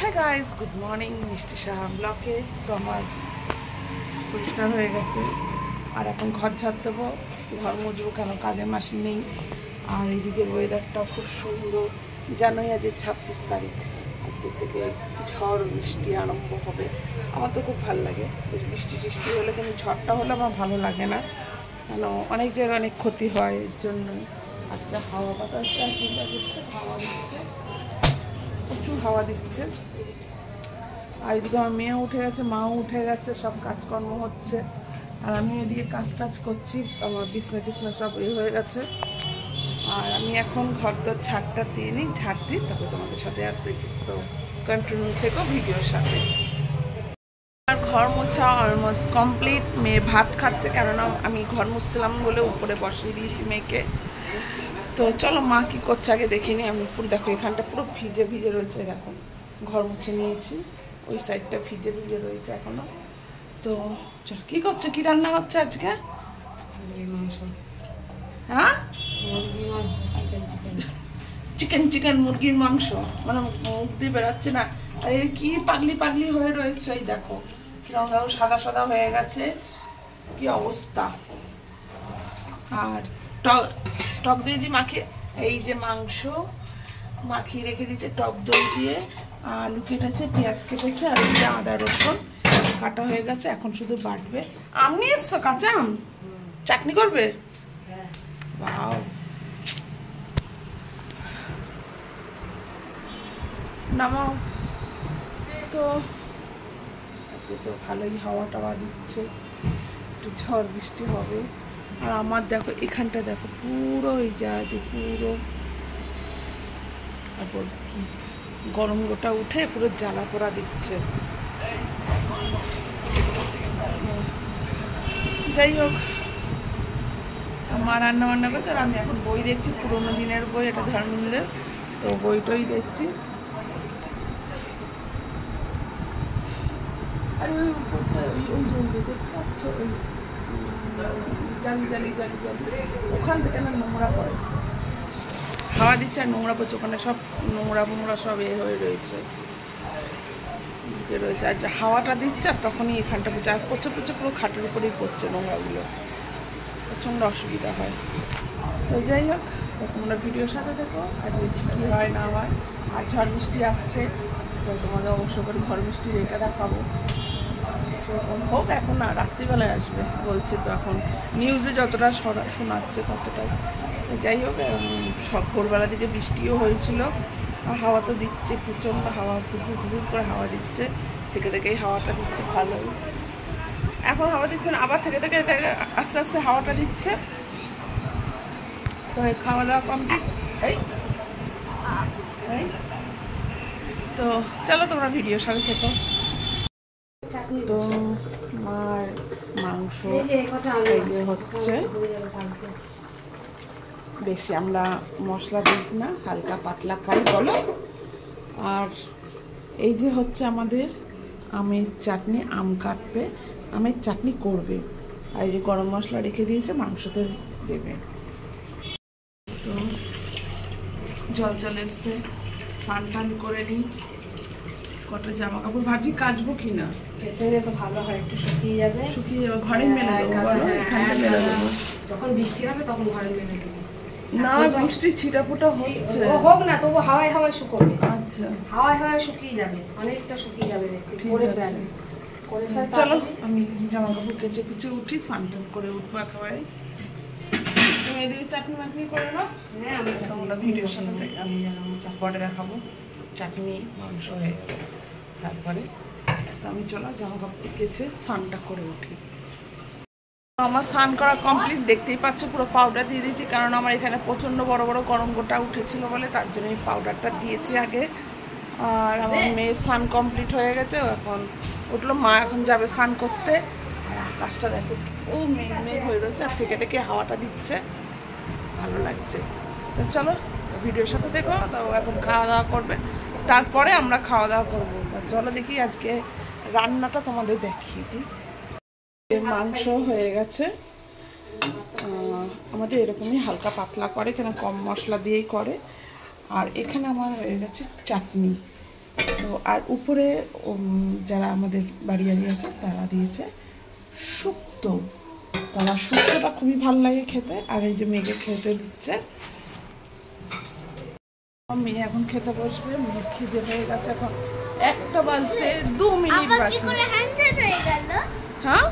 Hi guys, good morning. মিষ্টি সাহা ব্লকে তো আমার পরিষ্কার হয়ে গেছে আর এখন ঘর ঝাড় দেবো, ঘর মুছবো, কেন কাজের মাসি নেই। আর এইদিকে ওয়েদারটাও খুব সুন্দর, জানোই আজ 26 তারিখ, আজকের থেকে ঝড় বৃষ্টি আরম্ভ হবে। আমার তো খুব ভালো লাগে বৃষ্টি টিষ্টি হলে, কিন্তু ঝড়টা হলে আমার ভালো লাগে না, কেন অনেক জায়গায় অনেক ক্ষতি হয়। এর জন্য আচ্ছা হাওয়া বাতাসটা চিন্তা করছে, হাওয়া দিচ্ছে, প্রচুর হাওয়া দিচ্ছে। আর এদিকে আমার মেয়েও উঠে গেছে, মাও উঠে গেছে, সব কাজকর্ম হচ্ছে। আর আমি এদিকে কাজ টাজ করছি, আমার বিছনা টিছনা সব হয়ে গেছে। আর আমি এখন ঘর তো ঝাড়টা দিয়ে নিই, ঝাড় দিই, তারপরে তোমাদের সাথে আসি। তো কন্টিনিউ থেকো ভিডিওর সাথে। আর ঘর মোছা অলমোস্ট কমপ্লিট। মেয়ে ভাত খাচ্ছে, কেননা আমি ঘর মুছছিলাম বলে উপরে বসিয়ে দিয়েছি মেয়েকে। তো চলো মা কী করছে আগে দেখে নিই। আমি পুরো দেখো এখানটা পুরো ভিজে ভিজে রয়েছে, দেখো ঘর মুছে নিয়েছি, ওই সাইডটা ভিজে ভিজে রয়েছে এখনো। তো চল, কী করছো, কী রান্না হচ্ছে আজকে? হ্যাঁ, চিকেন মুরগির মাংস, মানে মুখ দিয়ে বেরোচ্ছে না। আর এর কি পাগলি পাগলি হয়ে রয়েছে, এই দেখো কিরকম দেখো সাদা সাদা হয়ে গেছে, কি অবস্থা। আর টক দই দিয়ে মাখিয়ে, এই যে মাংস মাখিয়ে রেখে দিয়েছে টক দই দিয়ে, আলু কেটেছে, পেঁয়াজ কেটেছে, আর এই আদা রসুন কাটা হয়ে গেছে, এখন শুধু বাটবে। আম নিয়ে এসছো, কাঁচা আম, চাটনি করবে? বাও, নামাও। তো আজকে তো ভালোই হাওয়া টাওয়া দিচ্ছে, একটু ঝড় বৃষ্টি হবে। আর আমার দেখো এখানটা দেখো পুরো এই জায়গাতে পুরো, তারপর কি গরম গোটা উঠে পুরো জ্বালা পোড়া দিচ্ছে। যাই হোক, মা রান্না বান্না করছে আর আমি এখন বই দেখছি, পুরোনো দিনের বই, এটা ধর্মেন্দ্রের। তো বইটই দেখছি। আর ওই উপরটা ওই জমি দেখতে পাচ্ছ, ওই জালি জালি জালি জালি, ওখান থেকে না নোংরা পড়ে, হাওয়া দিচ্ছে আর নোংরা পড়ছে, ওখানে সব নোংরা ফোংরা সব হয়ে রয়েছে রয়েছে। আর হাওয়াটা দিচ্ছে আর তখনই এখানটা পড়ছে, আর পচে পচে পুরো খাটের উপরেই পড়ছে নোংরাগুলো, প্রচণ্ড অসুবিধা হয়। তো যাই হোক, তোমরা ভিডিওর সাথে দেখো আজকে কী হয় না হয়। আর ঝড় বৃষ্টি আসছে, তো তোমাদের অবশ্য করে ঝড় বৃষ্টির এটা দেখাবো। সেরকম হোক, এখন না রাত্রিবেলায় আসবে বলছে, তো এখন নিউজে যতটা শোনাচ্ছে ততটাই। যাই হোক, সব ভোরবেলা দিকে বৃষ্টিও হয়েছিল, আর হাওয়া তো দিচ্ছে, প্রচণ্ড হাওয়া, ঘুর ঘুর করে হাওয়া দিচ্ছে, থেকে থেকেই হাওয়াটা দিচ্ছে ভালোই। এখন হাওয়া দিচ্ছে না, আবার থেকে থেকে আস্তে আস্তে হাওয়াটা দিচ্ছে। তো খাওয়া দাওয়া কমপ্লিট, এই তো চলো তোমরা ভিডিওর সাথে থেকো। তো মার মাংস হচ্ছে, বেশি আমরা মশলা দিই না, হালকা পাতলা খাই বলো। আর এই যে হচ্ছে আমাদের আমের চাটনি, আম কাটবে, আমের চাটনি করবে। আর এই যে গরম মশলা রেখে দিয়েছে, মাংসতে দেবে। তো জল এসছে, স্নান টান করে নিই, কটা জামা কাপড় ভাবছি কাচবো কিনা, তো ভালো হয়, একটু শুকিয়ে যাবে, ঘরে মেলে দেবো, এখানে মেলে দেবো, যখন বৃষ্টি হবে তখন ঘরে মেলে দেবো। না বৃষ্টি ছিটাফোটা হচ্ছে, হোক না, তবু হাওয়ায় হাওয়ায় শুকোবে। আচ্ছা, হাওয়ায় হাওয়ায় শুকিয়ে যাবে, অনেকটা শুকিয়ে যাবে। চলো আমি জামা কাপড় কেচে কুচে উঠি, স্নান টান করে উঠবো একেবারে। তুমি এদিকে চাটনি মাটনি করে নাও। হ্যাঁ, আমি তোমরা ভিডিওর সাথে আমি পরে দেখাবো। চাটনি মাংস হয়ে যাবে তারপরে। তো আমি চলো জামা কাপড় কেচে স্নানটা করে উঠি। আমার স্নান করা কমপ্লিট, দেখতেই পাচ্ছ পুরো পাউডার দিয়ে দিয়েছি, কারণ আমার এখানে প্রচণ্ড বড় বড় গরম গোটা উঠেছিল বলে, তার জন্য আমি পাউডারটা দিয়েছি আগে। আর আমার মেয়ের স্নান কমপ্লিট হয়ে গেছে, এখন উঠলো, মা এখন যাবে স্নান করতে। আর আকাশটা দেখো ও মেঘ হয়ে রয়েছে, আর থেকে থেকে হাওয়াটা দিচ্ছে, ভালো লাগছে। তো চলো ভিডিওর সাথে দেখো। তো এখন খাওয়া দাওয়া করবে, তারপরে আমরা খাওয়া দাওয়া করবো। তা চলো দেখি আজকে রান্নাটা তোমাদের দেখিয়ে দিই। মাংস হয়ে গেছে, আমাদের এরকমই হালকা পাতলা করে, কেন কম মশলা দিয়েই করে। আর এখানে আমার হয়ে গেছে চাটনি, তো আর উপরে যারা আমাদের বাড়ি আছে তারা দিয়েছে শুক্তো। তো আমার শুক্তোটা খুবই ভালো লাগে খেতে। আর এই যে মেয়েকে খেতে দিচ্ছে, মেয়ে এখন খেতে বসবে। মেয়ে খিদে হয়ে গেছে, এখন 1টা বাজতে 2 মিনিট বাকি। হ্যাঁ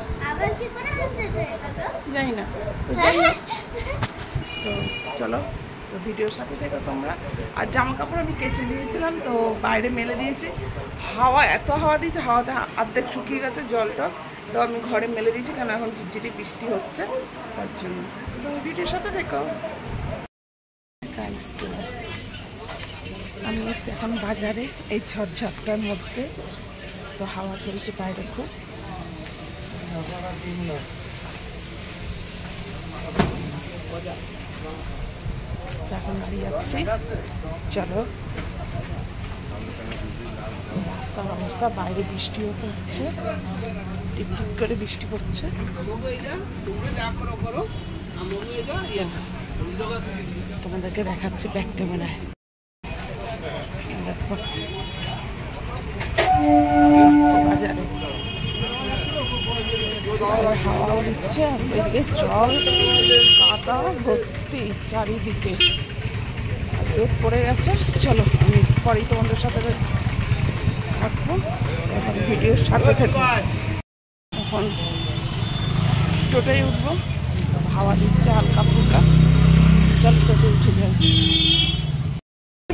জানি না, তো যাই হোক, তো চলো, তো ভিডিওর সাথে থেকো তোমরা। আর জামা কাপড় আমি কেচে দিয়েছিলাম, তো বাইরে মেলে দিয়েছি। হাওয়া এত হাওয়া দিয়েছে, হাওয়াতে অর্ধেক শুকিয়ে গেছে জলটা, তো আমি ঘরে মেলে দিয়েছি, কারণ এখন ঝিরঝিরি বৃষ্টি হচ্ছে তার জন্য। তো ভিডিওর সাথে থেকো। তো আমি এসছি এখন বাজারে এই ঝড়ঝাপটার মধ্যে, তো হাওয়া চলছে বাইরে খুব। এখন দাঁড়িয়ে যাচ্ছি, চলো। রাস্তার অবস্থা, বাইরে বৃষ্টিও পড়ছে, টিপ টিপ করে বৃষ্টি পড়ছে। তোমাদেরকে দেখাচ্ছি ব্যাক ক্যামেরায়। দেখো বাজারে হাওয়াও দিচ্ছে, ওইদিকে জল কাদা ভর্তি চারিদিকে, বেদ পড়ে গেছে। চলো আমি পরেই তোমাদের সাথে থাকবো, এখন ভিডিওর সাথে থাকবো। এখন টোটোয় উঠবো, হাওয়া দিচ্ছে হালকা ফুলকা। চল টোটো উঠে যাই।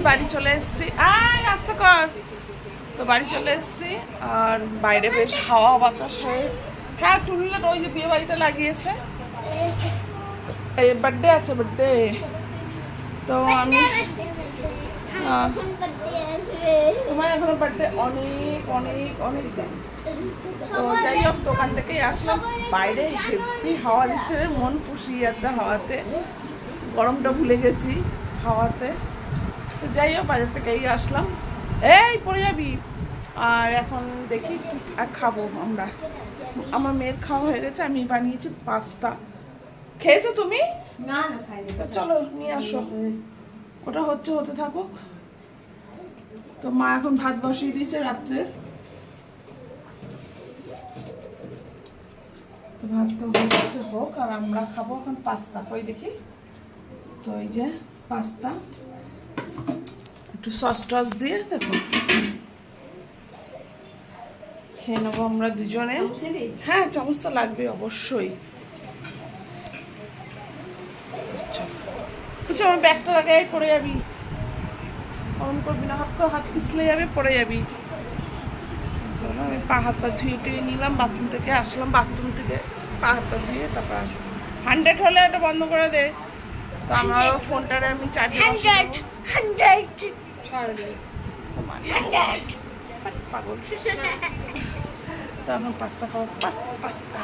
বাড়ি চলে এসছি, আস্তে কর। তো বাড়ি চলে এসছি, আর বাইরে বেশ হাওয়া বাতাস হয়ে, হ্যাঁ টুনলাটা ওই যে বিয়ে বাড়িতে লাগিয়েছে, বার্থডে আছে, বার্থডে। তো আমি তোমার এখনো বার্থডে অনেক অনেক অনেক দিন। তো যাই হোক, দোকান থেকেই আসলাম, বাইরে হেভি হাওয়া দিচ্ছে, মন পুষিয়ে যাচ্ছে হাওয়াতে, গরমটা ভুলে গেছি হাওয়াতে। তো যাই হোক, বাজার থেকেই আসলাম। এই পড়ে যাবি। আর এখন দেখি আর খাবো আমরা। আমার মেয়ের খাওয়া হয়ে গেছে, আমি বানিয়েছি পাস্তা। খেয়েছো তুমি? না না খাইনি। তো চলো নিয়ে আসো, ওটা হচ্ছে, হতে থাকুক। তো মা এখন ভাত বসিয়ে দিয়েছে রাত্রের, তো ভাত তো হয়ে গেছে, হোক। আর আমরা খাবো এখন পাস্তা। কই দেখি, তো এই যে পাস্তা, একটু সস টস দিয়ে দেখো খেয়ে নেবো আমরা দুজনে। হ্যাঁ চামচ তো লাগবে অবশ্যই। কিছু আমার ব্যাগটা লাগাই পড়ে যাবি, অন করবি না, হাত পিছলে যাবে, পড়ে যাবি। চলো আমি পা হাত পা ধুয়ে টুয়ে নিলাম, বাথরুম থেকে আসলাম, বাথরুম থেকে পা হাত পা ধুয়ে তারপর 100 হলে এটা বন্ধ করে দে। তো আমার ফোনটারে আমি চার্জে পাগল। তো এখন পাস্তা খাবো, পাস্তা পাস্তা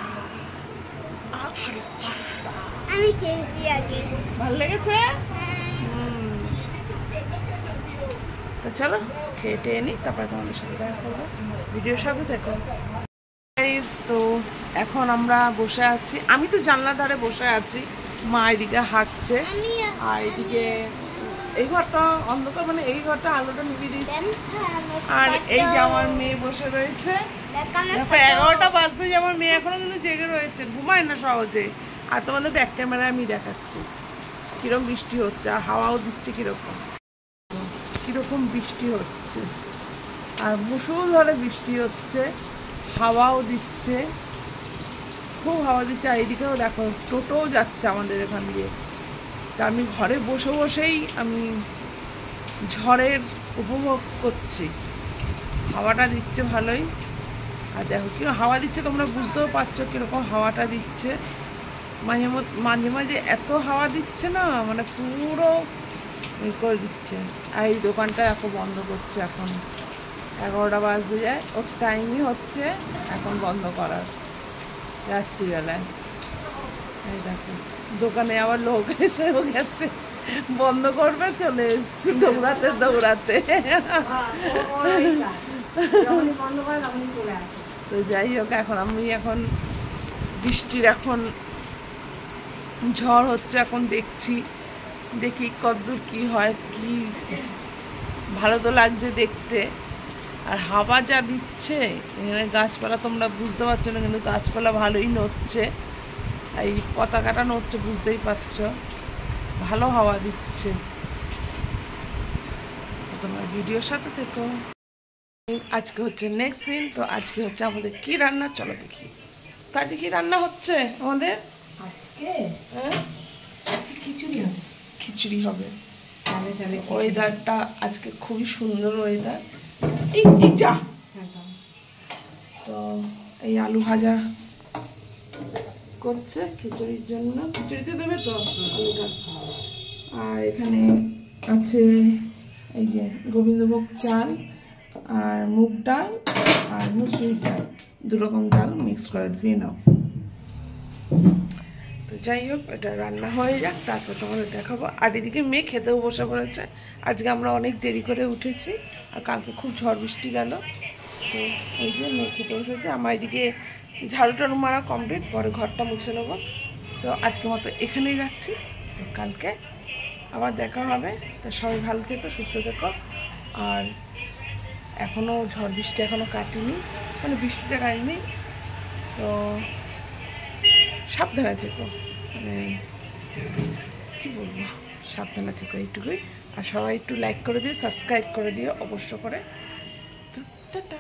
আমি খেয়েছি আগে, ভালো লেগেছে। তো চলো খেয়ে টেয়ে নিই, তারপরে তোমাদের সাথে দেখা করবো, ভিডিওর সাথে দেখো। তো এখন আমরা বসে আছি, আমি তো জানলার ধারে বসে আছি, মা এদিকে হাঁটছে, আর এদিকে এই ঘরটা অন্ধকার, মানে এই ঘরটা আলোটা নিভিয়ে দিয়েছি। আর এই যে আমার মেয়ে বসে রয়েছে, দেখো 11টা বাজছে যে আমার মেয়ে এখনো কিন্তু জেগে রয়েছে, ঘুমায় না সহজে। আর তোমাদের ব্যাক ক্যামেরায় আমি দেখাচ্ছি কিরকম বৃষ্টি হচ্ছে, আর হাওয়াও দিচ্ছে কিরকম কিরকম বৃষ্টি হচ্ছে, আর মুষলধারে বৃষ্টি হচ্ছে, হাওয়াও দিচ্ছে, খুব হাওয়া দিচ্ছে। আর এদিকেও দেখো টোটোও যাচ্ছে আমাদের এখান দিয়ে। তা আমি ঘরে বসে বসেই আমি ঝড়ের উপভোগ করছি, হাওয়াটা দিচ্ছে ভালোই। আর দেখো কি হাওয়া দিচ্ছে, তোমরা বুঝতেও পারছো কীরকম হাওয়াটা দিচ্ছে। মাঝে মাঝে মাঝে এত হাওয়া দিচ্ছে না, মানে পুরো করে দিচ্ছে। আর এই দোকানটা এখন বন্ধ করছে, এখন 11টা বাজতে যায়, ওর টাইমই হচ্ছে এখন বন্ধ করার রাত্রিবেলায়। এই দেখো দোকানে আবার লোক এসেও গেছে, বন্ধ করবে, চলে এসছে দৌড়াতে দৌড়াতে। তো যাই হোক, এখন আমি এখন বৃষ্টির এখন ঝড় হচ্ছে, এখন দেখি কতদূর কি হয়। কি ভালো তো লাগছে দেখতে, আর হাওয়া যা দিচ্ছে এখানে গাছপালা তোমরা বুঝতে পারছো না, কিন্তু গাছপালা ভালোই নড়ছে, এই পতাকাটা নড়ছে বুঝতেই পারছো, ভালো হাওয়া দিচ্ছে। তোমরা ভিডিওর সাথে থেকো। আজকে হচ্ছে নেক্সট দিন, তো আজকে হচ্ছে আমাদের কি রান্না চলো দেখি। তো আজকে কি রান্না হচ্ছে আমাদের? আজকে হ্যাঁ আজকে খিচুড়ি হবে। খিচুড়ি হবে। চালে চালে ওয়েদারটা আজকে খুবই সুন্দর ওয়েদার। এই যা, একদম। তো এই আলু ভাজা করছে খিচুড়ির জন্য, খিচুড়িতে দেবে তো আলুটা। আর এখানে আছে এই যে গোবিন্দভোগ চাল আর মুগ ডাল আর মুসুরির ডাল, দুরকম ডাল মিক্স করে ধুয়ে নাও। তো যাই হোক, এটা রান্না হয়ে যাক, তারপর তোমাদের দেখাবো। আর এদিকে মেয়ে খেতেও বসে পড়েছে। আজকে আমরা অনেক দেরি করে উঠেছি, আর কালকে খুব ঝড় বৃষ্টি গেল। তো এই যে মেয়ে খেতে বসেছে, আমার এদিকে ঝাড়ু টাড়ু মারা কমপ্লিট, পরে ঘরটা মুছে নেবো। তো আজকে মতো এখানেই রাখছি, তো কালকে আবার দেখা হবে। তো সবাই ভালো থেকো, সুস্থ থেকো। আর এখনও ঝড় বৃষ্টি এখনও কাটেনি, মানে বৃষ্টিটা কাটেনি, তো সাবধানে থেকো, মানে কী বলবো, সাবধানে থেকো এইটুকুই। আর সবাই একটু লাইক করে দিও, সাবস্ক্রাইব করে দিও অবশ্য করে। তো টাটা।